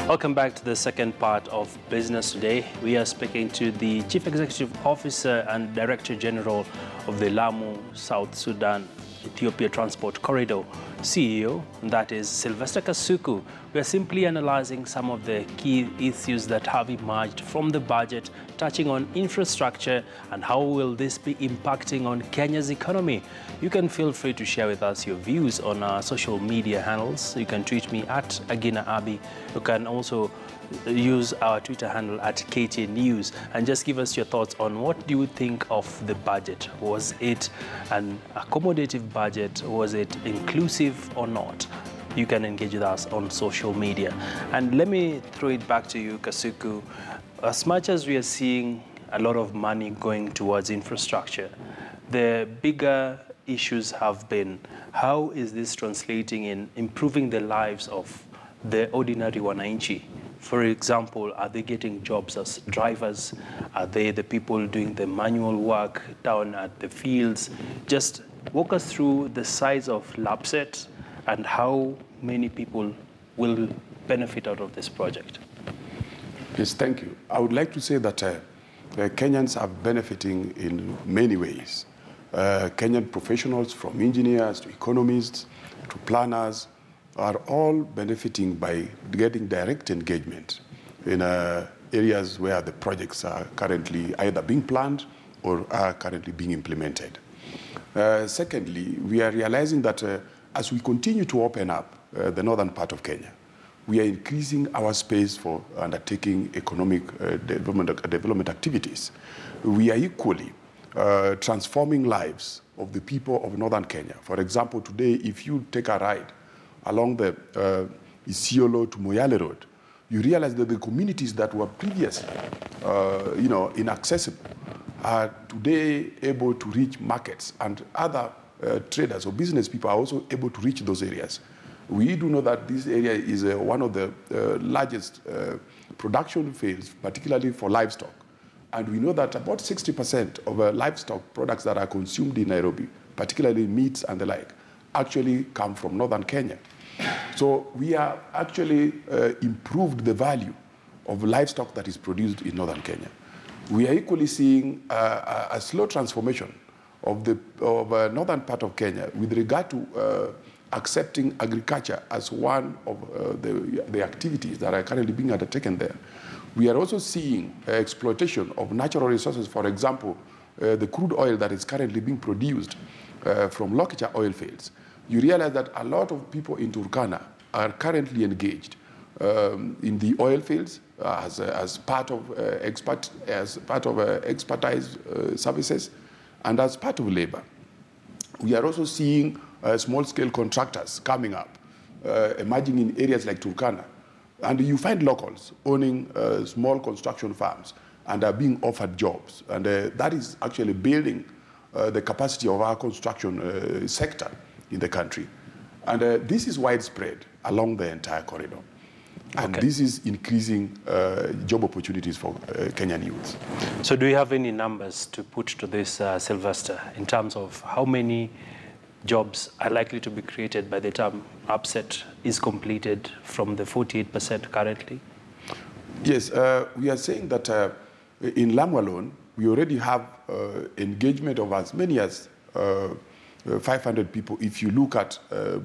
Welcome back to the second part of Business Today. We are speaking to the Chief Executive Officer and Director General of the Lamu South Sudan Ethiopia Transport Corridor, CEO, and that is Sylvester Kasuku. We are simply analyzing some of the key issues that have emerged from the budget, touching on infrastructure and how will this be impacting on Kenya's economy. You can feel free to share with us your views on our social media handles. You can tweet me at Agina Abi. You can also use our Twitter handle at KT News and just give us your thoughts on what do you think of the budget. Was it an accommodative budget? Was it inclusive or not? You can engage with us on social media. And let me throw it back to you, Kasuku. As much as we are seeing a lot of money going towards infrastructure, the bigger issues have been, how is this translating in improving the lives of the ordinary wananchi? For example, are they getting jobs as drivers? Are they the people doing the manual work down at the fields? Just walk us through the size of LAPSET and how many people will benefit out of this project. Yes, thank you. I would like to say that Kenyans are benefiting in many ways. Kenyan professionals, from engineers to economists to planners, are all benefiting by getting direct engagement in areas where the projects are currently either being planned or are currently being implemented. Secondly, we are realizing that as we continue to open up the northern part of Kenya, we are increasing our space for undertaking economic development activities. We are equally transforming lives of the people of northern Kenya. For example, today, if you take a ride along the Isiolo to Moyale Road, you realize that the communities that were previously, inaccessible are today able to reach markets, and other traders or business people are also able to reach those areas. We do know that this area is one of the largest production fields, particularly for livestock. And we know that about 60% of livestock products that are consumed in Nairobi, particularly meats and the like, actually come from northern Kenya. So we are actually improved the value of livestock that is produced in northern Kenya. We are equally seeing a slow transformation of the northern part of Kenya with regard to accepting agriculture as one of the activities that are currently being undertaken there. We are also seeing exploitation of natural resources. For example, the crude oil that is currently being produced from Lokicha oil fields. You realize that a lot of people in Turkana are currently engaged in the oil fields as part of expertise services and as part of labor. We are also seeing small-scale contractors coming up, emerging in areas like Turkana. And you find locals owning small construction farms and are being offered jobs. And that is actually building the capacity of our construction sector in the country. And this is widespread along the entire corridor. And this is increasing job opportunities for Kenyan youths. So do you have any numbers to put to this, Sylvester, in terms of how many jobs are likely to be created by the time upset is completed from the 48% currently? Yes, we are saying that in Lamu alone, we already have engagement of as many as 500 people if you look at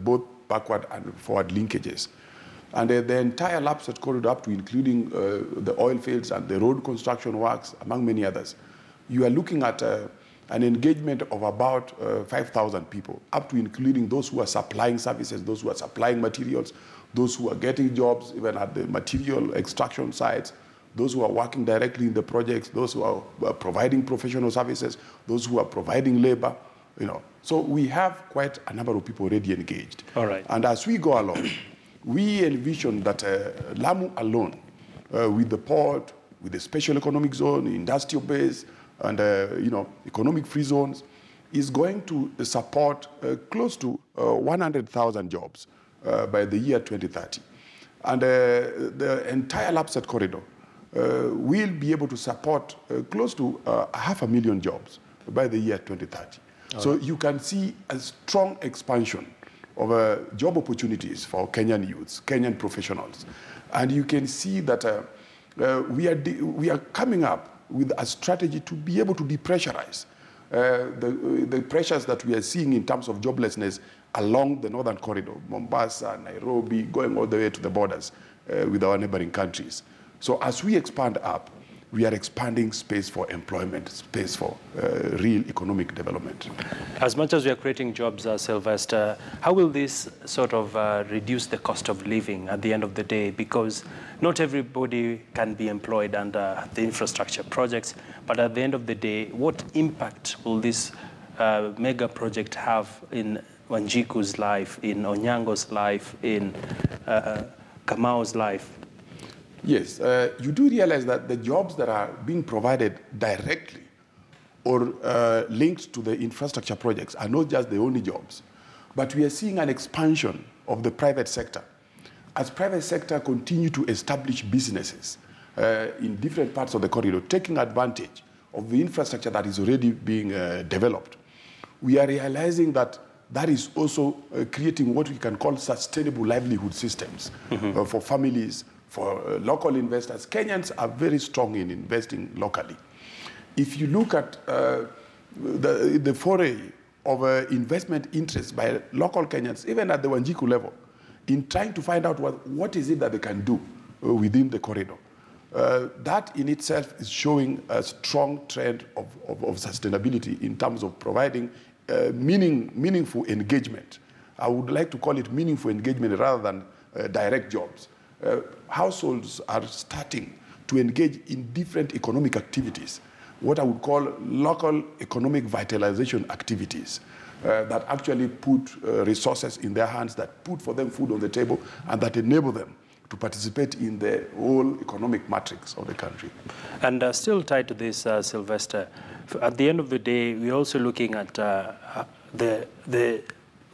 both backward and forward linkages. And the entire LAPSET corridor up to including the oil fields and the road construction works, among many others, you are looking at an engagement of about 5,000 people, up to including those who are supplying services, those who are supplying materials, those who are getting jobs even at the material extraction sites, those who are working directly in the projects, those who are providing professional services, those who are providing labor. So we have quite a number of people already engaged. All right. And as we go along, we envision that Lamu alone, with the port, with the special economic zone, industrial base, and economic free zones, is going to support close to 100,000 jobs by the year 2030. And the entire LAPSET corridor will be able to support close to 500,000 jobs by the year 2030. So you can see a strong expansion job opportunities for Kenyan youths, Kenyan professionals. And you can see that we are coming up with a strategy to be able to depressurize the pressures that we are seeing in terms of joblessness along the northern corridor, Mombasa, Nairobi, going all the way to the borders with our neighboring countries. So as we expand up, we are expanding space for employment, space for real economic development. As much as we are creating jobs, Sylvester, how will this sort of reduce the cost of living at the end of the day? Because not everybody can be employed under the infrastructure projects, but at the end of the day, what impact will this mega project have in Wanjiku's life, in Onyango's life, in Kamau's life? Yes, you do realize that the jobs that are being provided directly or linked to the infrastructure projects are not just the only jobs, but we are seeing an expansion of the private sector. As private sector continue to establish businesses in different parts of the corridor, taking advantage of the infrastructure that is already being developed, we are realizing that that is also creating what we can call sustainable livelihood systems for families, for local investors. Kenyans are very strong in investing locally. If you look at the foray of investment interest by local Kenyans, even at the Wanjiku level, in trying to find out what is it that they can do within the corridor, that in itself is showing a strong trend of sustainability in terms of providing meaningful engagement. I would like to call it meaningful engagement rather than direct jobs. Households are starting to engage in different economic activities, what I would call local economic vitalization activities that actually put resources in their hands, that put for them food on the table, and that enable them to participate in the whole economic matrix of the country. And still tied to this, Sylvester, at the end of the day, we're also looking at the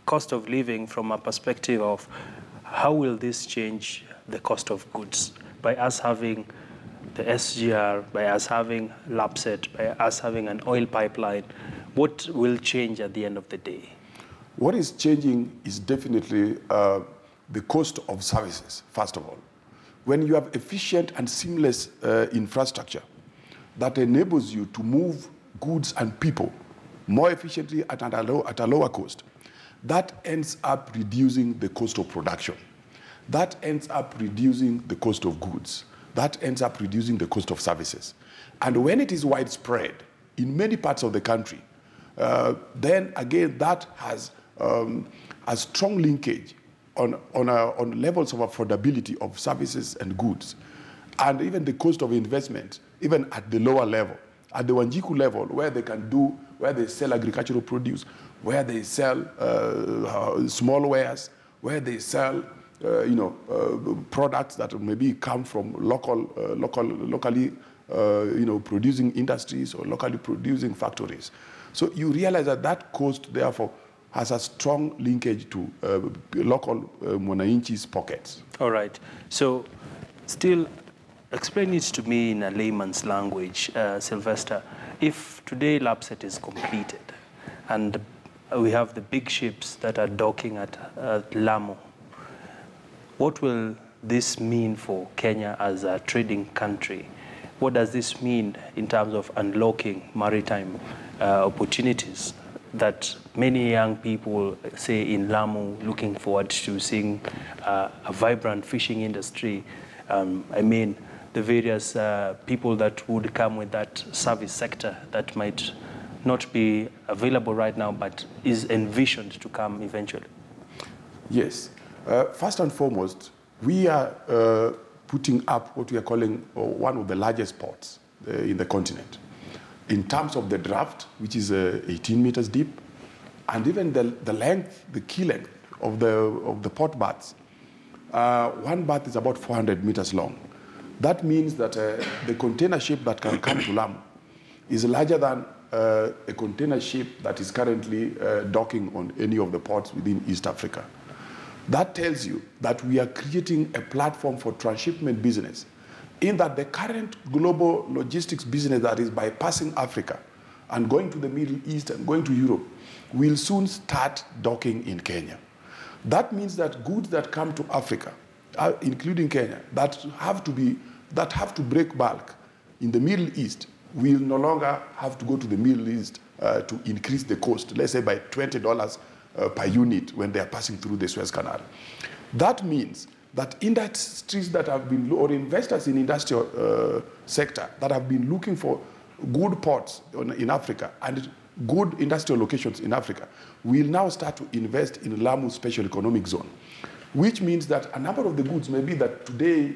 cost of living from a perspective of how will this change the cost of goods by us having the SGR, by us having LAPSET, by us having an oil pipeline. What will change at the end of the day? What is changing is definitely the cost of services, first of all. When you have efficient and seamless infrastructure that enables you to move goods and people more efficiently at a lower cost, that ends up reducing the cost of production. That ends up reducing the cost of goods. That ends up reducing the cost of services. And when it is widespread in many parts of the country, then again that has a strong linkage on levels of affordability of services and goods, and even the cost of investment, even at the lower level, at the Wanjiku level, where they sell agricultural produce, where they sell small wares, where they sell products that maybe come from locally producing industries or locally producing factories. So you realize that cost, therefore, has a strong linkage to local mwananchi's pockets. All right. So still, explain it to me in a layman's language, Sylvester. If today LAPSET is completed and we have the big ships that are docking at Lamu, what will this mean for Kenya as a trading country? What does this mean in terms of unlocking maritime opportunities that many young people, say in Lamu, looking forward to seeing a vibrant fishing industry? I mean, the various people that would come with that service sector that might not be available right now, but is envisioned to come eventually. Yes. First and foremost, we are putting up what we are calling one of the largest ports in the continent. In terms of the draft, which is 18 meters deep, and even the length, the key length of the port berths, one berth is about 400 meters long. That means that the container ship that can come to Lamu is larger than a container ship that is currently docking on any of the ports within East Africa. That tells you that we are creating a platform for transshipment business, in that the current global logistics business that is bypassing Africa and going to the Middle East and going to Europe will soon start docking in Kenya. That means that goods that come to Africa, including Kenya, that have to break bulk in the Middle East, will no longer have to go to the Middle East to increase the cost, let's say by $20 per unit when they are passing through the Suez Canal. That means that industries that have been, or investors in industrial sector that have been looking for good ports in Africa and good industrial locations in Africa will now start to invest in Lamu Special Economic Zone, which means that a number of the goods maybe that today,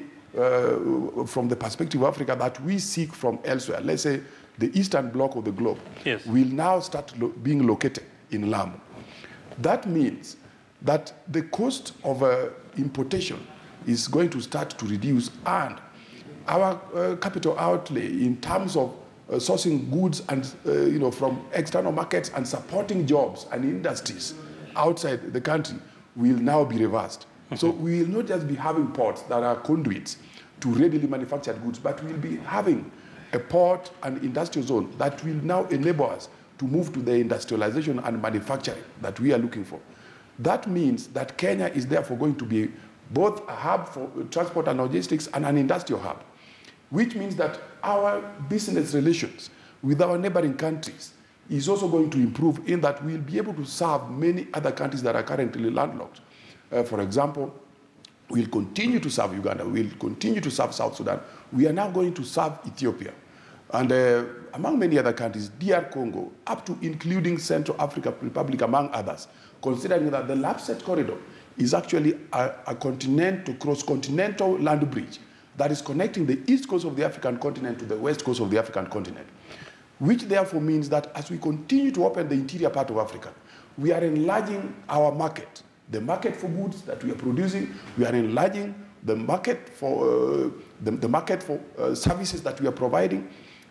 from the perspective of Africa, that we seek from elsewhere, let's say the eastern bloc of the globe, yes, will now start being located in Lamu. That means that the cost of importation is going to start to reduce, and our capital outlay in terms of sourcing goods and from external markets and supporting jobs and industries outside the country will now be reversed. So we will not just be having ports that are conduits to readily manufactured goods, but we'll be having a port and industrial zone that will now enable us to move to the industrialization and manufacturing that we are looking for. That means that Kenya is therefore going to be both a hub for transport and logistics and an industrial hub, which means that our business relations with our neighboring countries is also going to improve in that we'll be able to serve many other countries that are currently landlocked. For example, we'll continue to serve Uganda, we'll continue to serve South Sudan. We are now going to serve Ethiopia. And among many other countries, DR Congo, up to including Central African Republic, among others, considering that the Lapset corridor is actually a cross-continental land bridge that is connecting the east coast of the African continent to the west coast of the African continent, which therefore means that as we continue to open the interior part of Africa, we are enlarging our market, the market for goods that we are producing. We are enlarging the market for services that we are providing,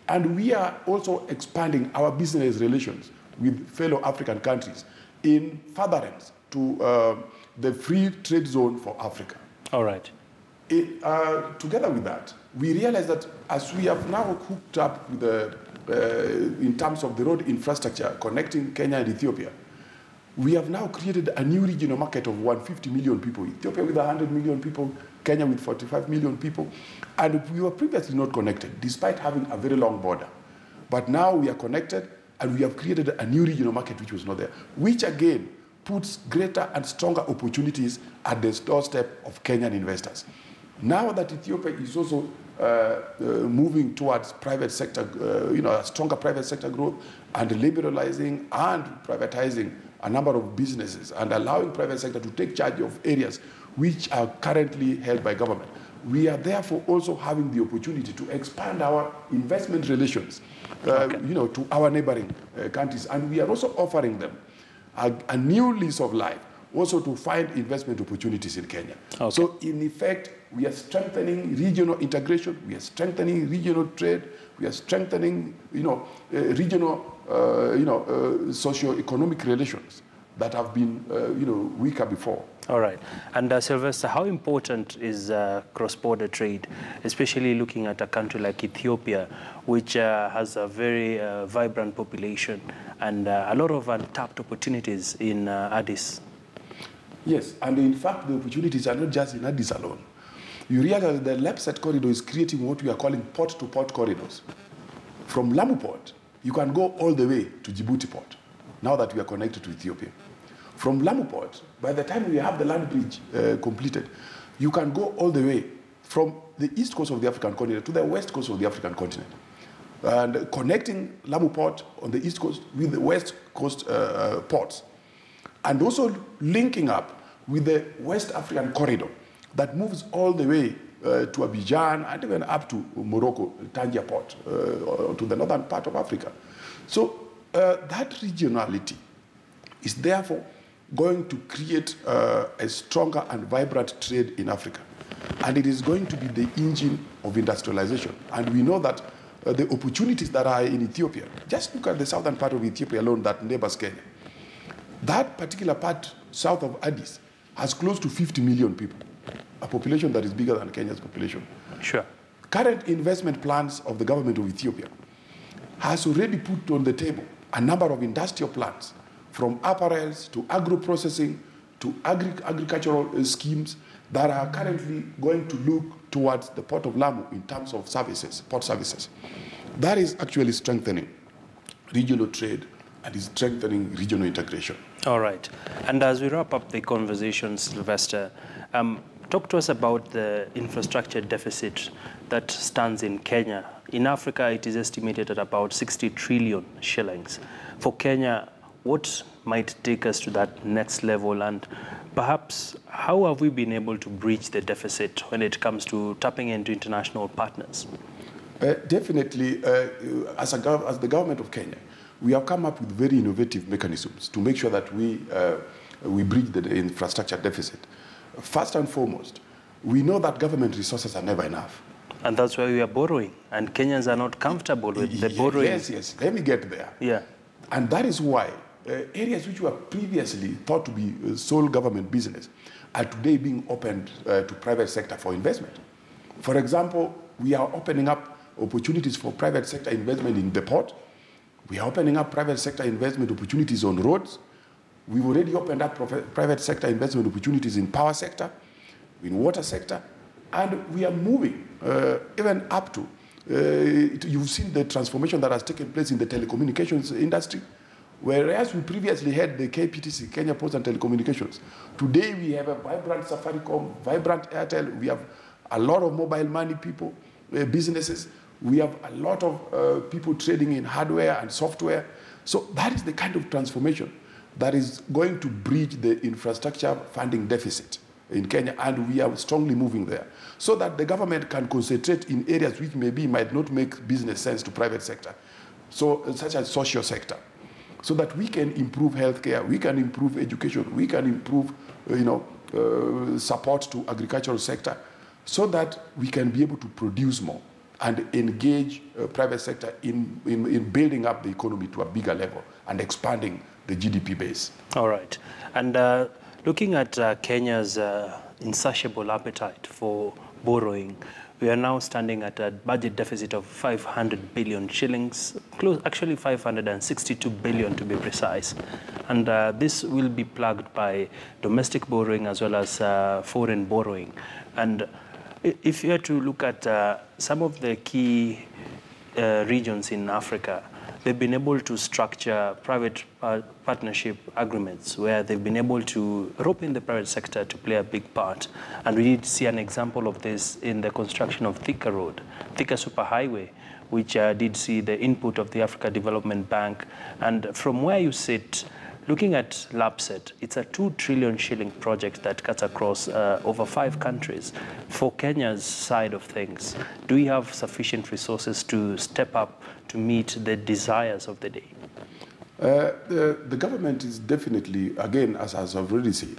and we are also expanding our business relations with fellow African countries in furtherance to the free trade zone for Africa. All right. Together with that, we realize that as we have now hooked up with in terms of the road infrastructure connecting Kenya and Ethiopia, we have now created a new regional market of 150 million people, Ethiopia with 100 million people, Kenya with 45 million people, and we were previously not connected, despite having a very long border. But now we are connected, and we have created a new regional market which was not there, which again puts greater and stronger opportunities at the doorstep of Kenyan investors. Now that Ethiopia is also moving towards private sector, a stronger private sector growth, and liberalizing and privatizing a number of businesses and allowing private sector to take charge of areas which are currently held by government, we are therefore also having the opportunity to expand our investment relations, to our neighboring countries, and we are also offering them a new lease of life, also to find investment opportunities in Kenya. Okay. So in effect, we are strengthening regional integration, we are strengthening regional trade, we are strengthening, regional, socio-economic relations that have been, weaker before. All right. And Sylvester, how important is cross-border trade, especially looking at a country like Ethiopia, which has a very vibrant population and a lot of untapped opportunities in Addis? Yes, and in fact, the opportunities are not just in Addis alone. You realize the Lapset corridor is creating what we are calling port-to-port corridors. From Lamu Port, you can go all the way to Djibouti Port, now that we are connected to Ethiopia. From Lamu Port, by the time we have the land bridge completed, you can go all the way from the east coast of the African continent to the west coast of the African continent, and connecting Lamu Port on the east coast with the west coast ports, and also linking up with the West African corridor that moves all the way to Abidjan and even up to Morocco, Tangier Port, to the northern part of Africa. So that regionality is therefore going to create a stronger and vibrant trade in Africa. And it is going to be the engine of industrialization. And we know that the opportunities that are in Ethiopia, just look at the southern part of Ethiopia alone that neighbors Kenya. That particular part south of Addis has close to 50 million people, a population that is bigger than Kenya's population. Sure. Current investment plans of the government of Ethiopia has already put on the table a number of industrial plans, from apparels to agro-processing to agricultural schemes that are currently going to look towards the Port of Lamu in terms of services, port services. That is actually strengthening regional trade and is strengthening regional integration. All right. And as we wrap up the conversation, Sylvester, talk to us about the infrastructure deficit that stands in Kenya. In Africa, it is estimated at about 60 trillion shillings. For Kenya, what might take us to that next level, and perhaps how have we been able to breach the deficit when it comes to tapping into international partners? Definitely, as the government of Kenya, we have come up with very innovative mechanisms to make sure that we bridge the infrastructure deficit. First and foremost, we know that government resources are never enough. And that's why we are borrowing, and Kenyans are not comfortable with the borrowing. Yes, let me get there. Yeah. And that is why areas which were previously thought to be sole government business are today being opened to private sector for investment. For example, we are opening up opportunities for private sector investment in the port. We are opening up private sector investment opportunities on roads. We've already opened up private sector investment opportunities in power sector, in water sector, and we are moving even up to, you've seen the transformation that has taken place in the telecommunications industry. Whereas we previously had the KPTC, Kenya Post and Telecommunications, today we have a vibrant Safaricom, vibrant Airtel, we have a lot of mobile money people, businesses, we have a lot of people trading in hardware and software. So that is the kind of transformation that is going to bridge the infrastructure funding deficit in Kenya, and we are strongly moving there, so that the government can concentrate in areas which maybe might not make business sense to private sector, so such as social sector, so that we can improve healthcare, we can improve education, we can improve support to agricultural sector, so that we can be able to produce more and engage private sector in building up the economy to a bigger level and expanding the GDP base. All right. And looking at Kenya's insatiable appetite for borrowing, we are now standing at a budget deficit of 500 billion shillings, actually 562 billion to be precise. And this will be plugged by domestic borrowing as well as foreign borrowing. And if you had to look at some of the key regions in Africa, they've been able to structure private partnership agreements where they've been able to rope in the private sector to play a big part. And we did see an example of this in the construction of Thika Road, Thika Superhighway, which did see the input of the Africa Development Bank. And from where you sit, looking at LAPSET, it's a 2 trillion shilling project that cuts across over 5 countries. For Kenya's side of things, do we have sufficient resources to step up to meet the desires of the day? The government is definitely, again, as I've already said,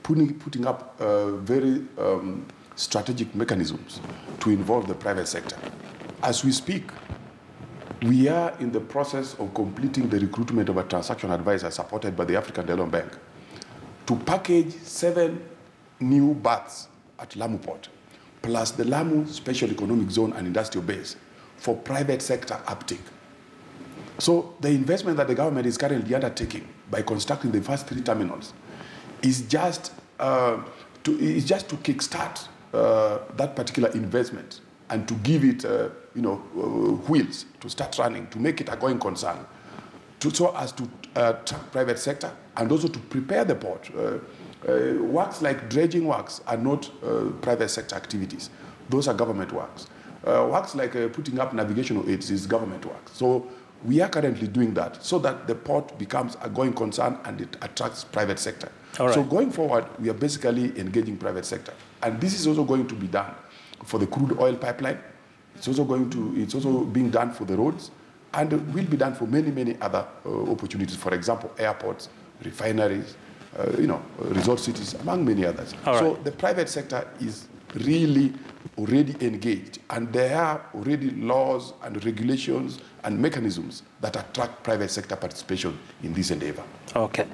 putting up very strategic mechanisms to involve the private sector. As we speak, we are in the process of completing the recruitment of a transaction advisor supported by the African Development Bank to package 7 new berths at Lamu Port, plus the Lamu Special Economic Zone and Industrial Base for private sector uptake. So the investment that the government is currently undertaking by constructing the first 3 terminals is just to kickstart that particular investment and to give it, wheels to start running, to make it a going concern, so as to attract private sector and also to prepare the port. Works like dredging works are not private sector activities; those are government works. Works like putting up navigational aids is government work. So we are currently doing that so that the port becomes a going concern and it attracts private sector. All right. So going forward, we are basically engaging private sector, and this is also going to be done for the crude oil pipeline. It's also being done for the roads, and will be done for many other opportunities. For example, airports, refineries, resort cities, among many others. So the private sector is really already engaged, and there are already laws and regulations and mechanisms that attract private sector participation in this endeavor. Okay.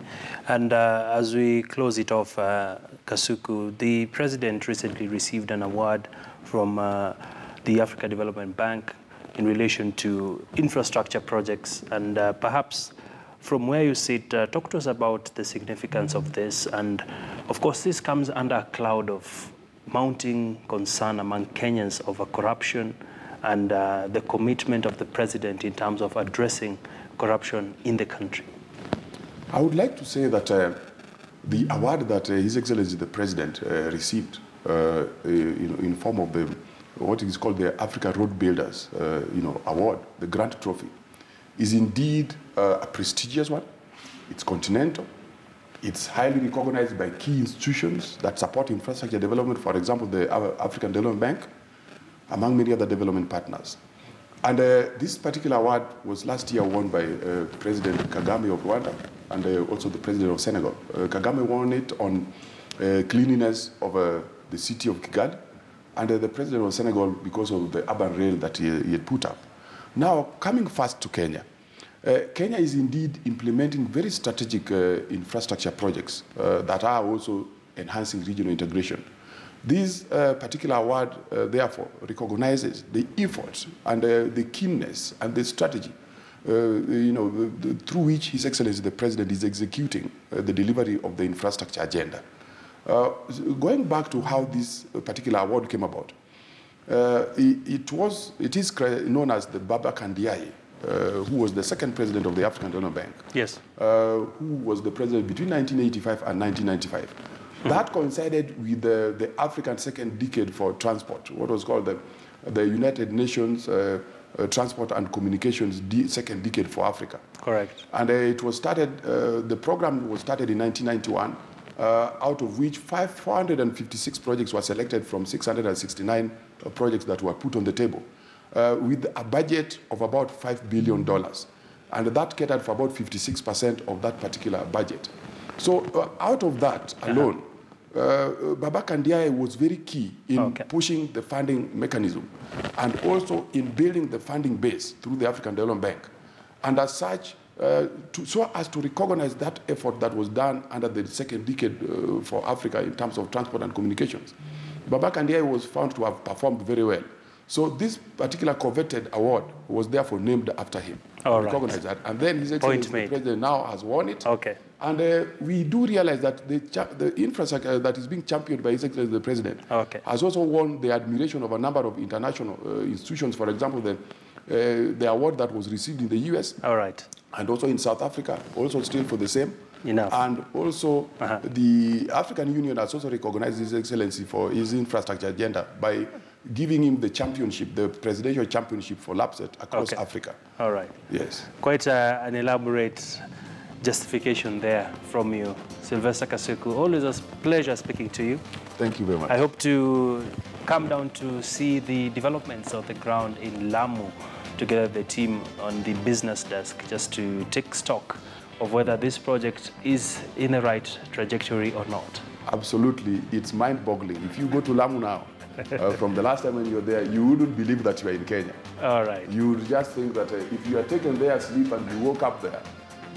And as we close it off, Kasuku, the president recently received an award from the Africa Development Bank in relation to infrastructure projects. And perhaps from where you sit, talk to us about the significance of this and Of course, this comes under a cloud of mounting concern among Kenyans over corruption and the commitment of the president in terms of addressing corruption in the country. I would like to say that the award that His Excellency the President received in form of what is called the Africa Road Builders Award, the Grant Trophy, is indeed a prestigious one. It's continental. It's highly recognized by key institutions that support infrastructure development, for example, the African Development Bank, among many other development partners. And this particular award was last year won by President Kagame of Rwanda and also the President of Senegal. Kagame won it on cleanliness of the city of Kigali, and the President of Senegal because of the urban rail that he had put up. Now, coming first to Kenya, Kenya is indeed implementing very strategic infrastructure projects that are also enhancing regional integration. This particular award, therefore, recognizes the effort and the keenness and the strategy through which His Excellency the President is executing the delivery of the infrastructure agenda. Going back to how this particular award came about, it is known as the Baba Kandiaye, who was the second president of the African Development Bank. Yes. Who was the president between 1985 and 1995. That coincided with the African second decade for transport, what was called the United Nations Transport and Communications second decade for Africa. Correct. And it was started, the program was started in 1991, out of which 456 projects were selected from 669 projects that were put on the table, with a budget of about $5 billion. And that catered for about 56% of that particular budget. So out of that alone, Baba Kandiaye was very key in pushing the funding mechanism and also in building the funding base through the African Development Bank. And as such, so as to recognize that effort that was done under the second decade for Africa in terms of transport and communications, Baba Kandiaye was found to have performed very well. So this particular coveted award was therefore named after him. Recognize that. And then His Excellency the President now has won it. Okay. And we do realize that the infrastructure that is being championed by His Excellency the President has also won the admiration of a number of international institutions. For example, the award that was received in the US. And also in South Africa, also still for the same. Enough. And also the African Union has also recognized His Excellency for his infrastructure agenda by giving him the championship, the presidential championship for LAPSET across Africa. All right. Yes. Quite an elaborate justification there from you, Sylvester Kasuku. Always a pleasure speaking to you. Thank you very much. I hope to come down to see the developments of the ground in Lamu together with the team on the business desk, just to take stock of whether this project is in the right trajectory or not. Absolutely. It's mind-boggling. If you go to Lamu now, from the last time when you were there, you wouldn't believe that you are in Kenya. All right. You would just think that if you are taken there asleep and you woke up there,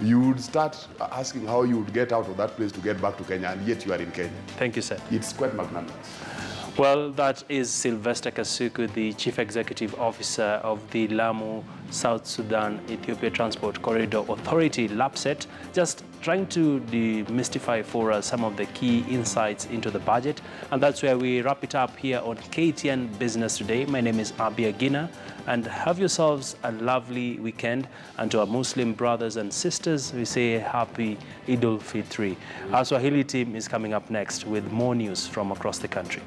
you would start asking how you would get out of that place to get back to Kenya, and yet you are in Kenya. Thank you, sir. It's quite magnanimous. Well, that is Sylvester Kasuku, the Chief Executive Officer of the Lamu South Sudan Ethiopia Transport Corridor Authority, LAPSET, just trying to demystify for us some of the key insights into the budget. And that's where we wrap it up here on KTN Business Today. My name is Abi Agina, and have yourselves a lovely weekend. And to our Muslim brothers and sisters, we say happy Eid al-Fitr. Our Swahili team is coming up next with more news from across the country.